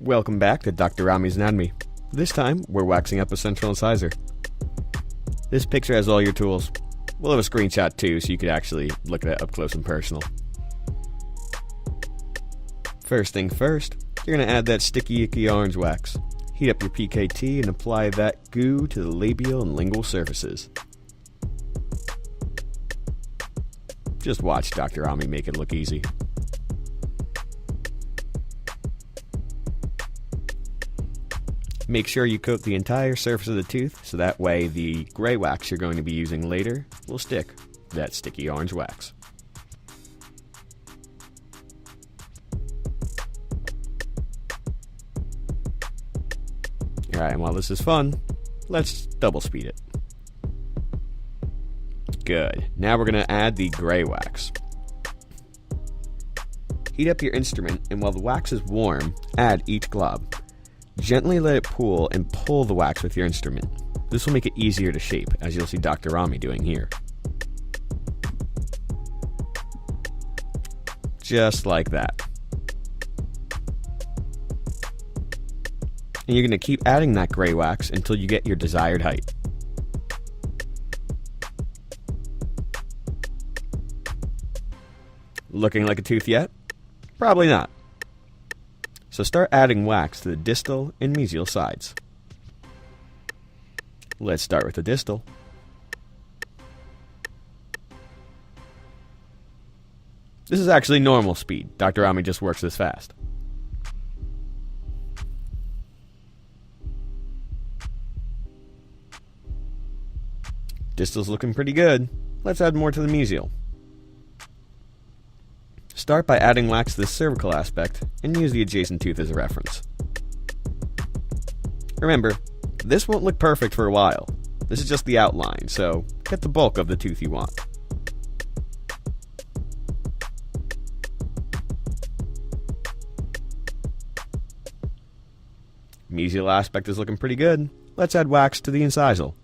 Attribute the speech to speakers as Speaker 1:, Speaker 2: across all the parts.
Speaker 1: Welcome back to Dr. Rami's Anatomy. This time, we're waxing up a central incisor. This picture has all your tools. We'll have a screenshot too, so you could actually look at it up close and personal. First thing first, you're going to add that sticky icky orange wax. Heat up your PKT and apply that goo to the labial and lingual surfaces. Just watch Dr. Rami make it look easy. Make sure you coat the entire surface of the tooth so that way the gray wax you're going to be using later will stick to that sticky orange wax. Alright, and while this is fun, let's double speed it. Good. Now we're going to add the gray wax. Heat up your instrument, and while the wax is warm, add each glob. Gently let it pool and pull the wax with your instrument. This will make it easier to shape, as you'll see Dr. Rami doing here. Just like that. And you're going to keep adding that gray wax until you get your desired height. Looking like a tooth yet? Probably not. So start adding wax to the distal and mesial sides. Let's start with the distal. This is actually normal speed. Dr. Rami just works this fast. Distal's looking pretty good. Let's add more to the mesial. Start by adding wax to the cervical aspect and use the adjacent tooth as a reference. Remember, this won't look perfect for a while. This is just the outline, so get the bulk of the tooth you want. Mesial aspect is looking pretty good. Let's add wax to the incisal.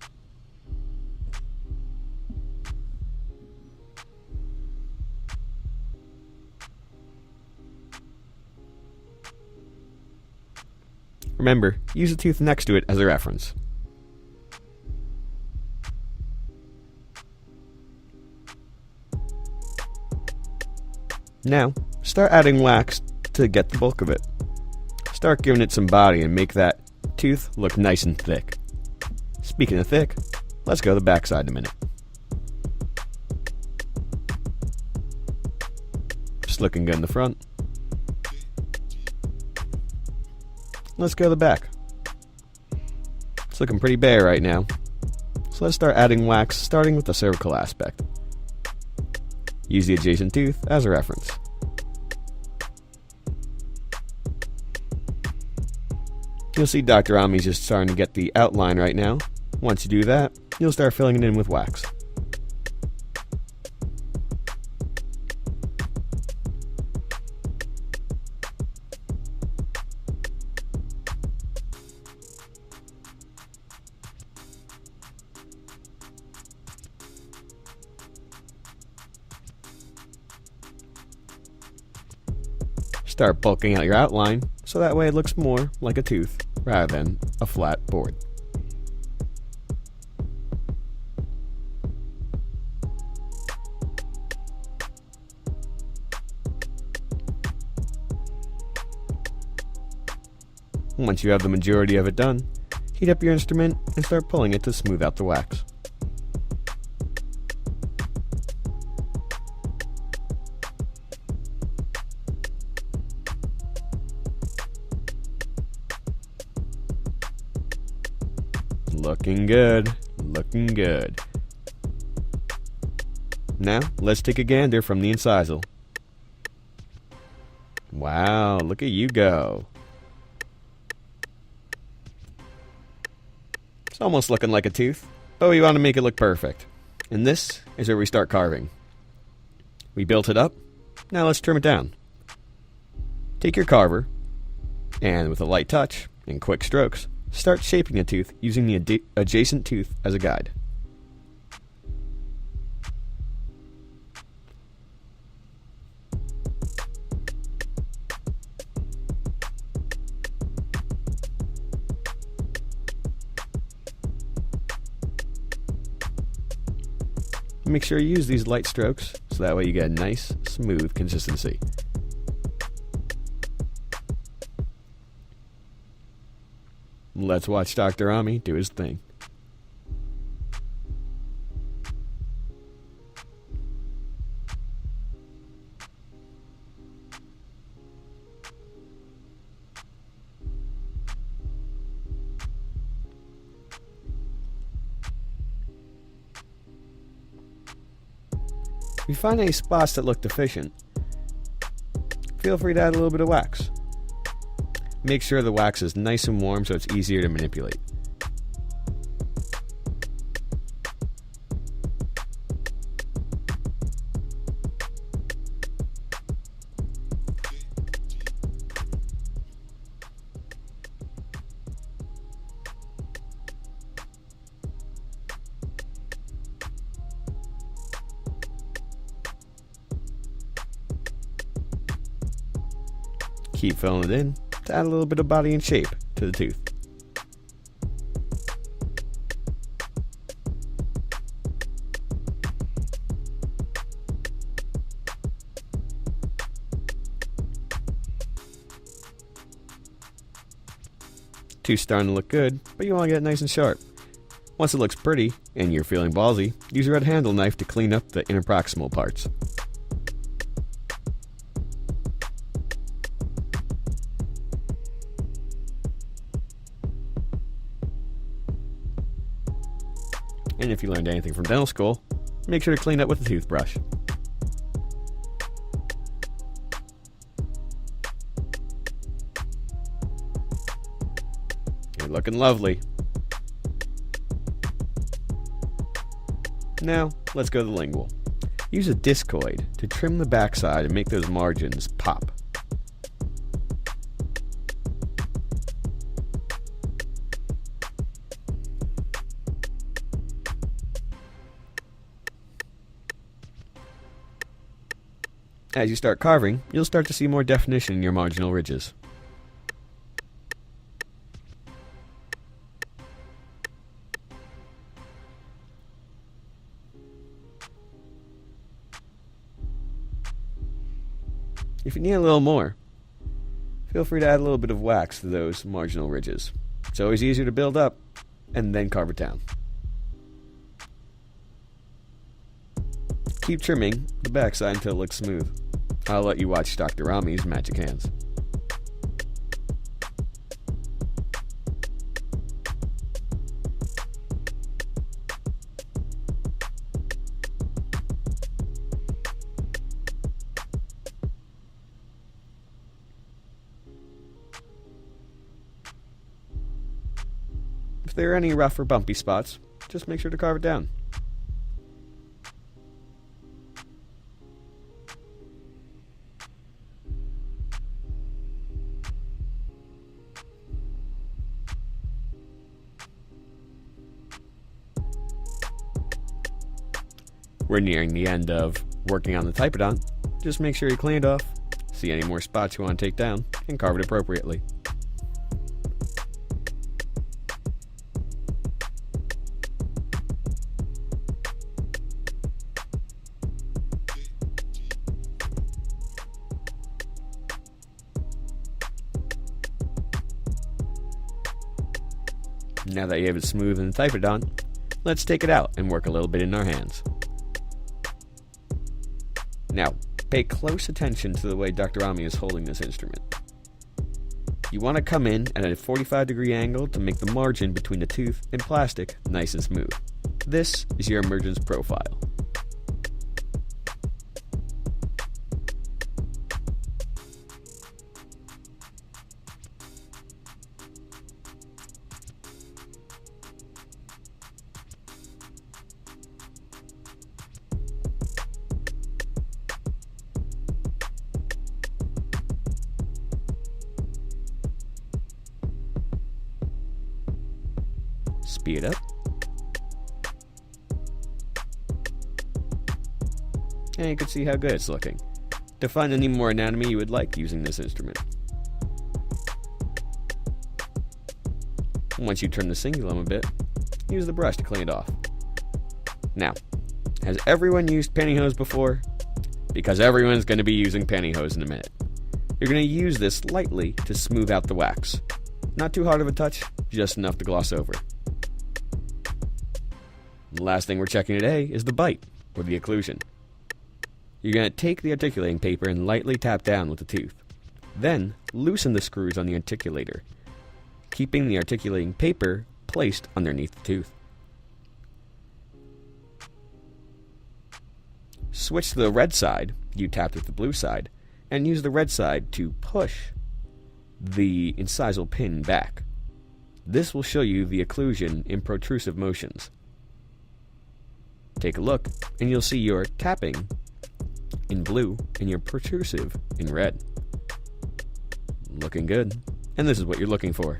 Speaker 1: Remember, use the tooth next to it as a reference. Now, start adding wax to get the bulk of it. Start giving it some body and make that tooth look nice and thick. Speaking of thick, let's go to the backside in a minute. Just looking good in the front. Let's go to the back. It's looking pretty bare right now. So let's start adding wax, starting with the cervical aspect. Use the adjacent tooth as a reference. You'll see Dr. Rami's just starting to get the outline right now. Once you do that, you'll start filling it in with wax. Start bulking out your outline, so that way it looks more like a tooth rather than a flat board. Once you have the majority of it done, heat up your instrument and start pulling it to smooth out the wax. Looking good, looking good. Now, let's take a gander from the incisal. Wow, look at you go. It's almost looking like a tooth, but we want to make it look perfect. And this is where we start carving. We built it up, now let's trim it down. Take your carver, and with a light touch and quick strokes, start shaping a tooth using the adjacent tooth as a guide. Make sure you use these light strokes so that way you get a nice, smooth consistency. Let's watch Dr. Rami do his thing. If you find any spots that look deficient, feel free to add a little bit of wax. Make sure the wax is nice and warm so it's easier to manipulate. Keep filling it in to add a little bit of body and shape to the tooth. Tooth's starting to look good, but you want to get it nice and sharp. Once it looks pretty, and you're feeling ballsy, use a red handle knife to clean up the interproximal parts. And if you learned anything from dental school, make sure to clean up with a toothbrush. You're looking lovely. Now, let's go to the lingual. Use a discoid to trim the backside and make those margins pop. As you start carving, you'll start to see more definition in your marginal ridges. If you need a little more, feel free to add a little bit of wax to those marginal ridges. It's always easier to build up and then carve it down. Keep trimming the backside until it looks smooth. I'll let you watch Dr. Rami's magic hands. If there are any rough or bumpy spots, just make sure to carve it down. We're nearing the end of working on the typodont. Just make sure you clean it off, see any more spots you want to take down, and carve it appropriately. Now that you have it smooth in the typodont, let's take it out and work a little bit in our hands. Now, pay close attention to the way Dr. Rami is holding this instrument. You want to come in at a 45-degree angle to make the margin between the tooth and plastic nice and smooth. This is your emergence profile. Speed up. And you can see how good it's looking. Define any more anatomy you would like using this instrument. Once you turn the cingulum a bit, use the brush to clean it off. Now, Has everyone used pantyhose before? Because everyone's going to be using pantyhose in a minute. You're going to use this lightly to smooth out the wax. Not too hard of a touch, just enough to gloss over. The last thing we're checking today is the bite, or the occlusion. You're going to take the articulating paper and lightly tap down with the tooth. Then, loosen the screws on the articulator, keeping the articulating paper placed underneath the tooth. Switch to the red side, you tapped with the blue side, and use the red side to push the incisal pin back. This will show you the occlusion in protrusive motions. Take a look, and you'll see your tapping in blue and your protrusive in red. Looking good, and this is what you're looking for.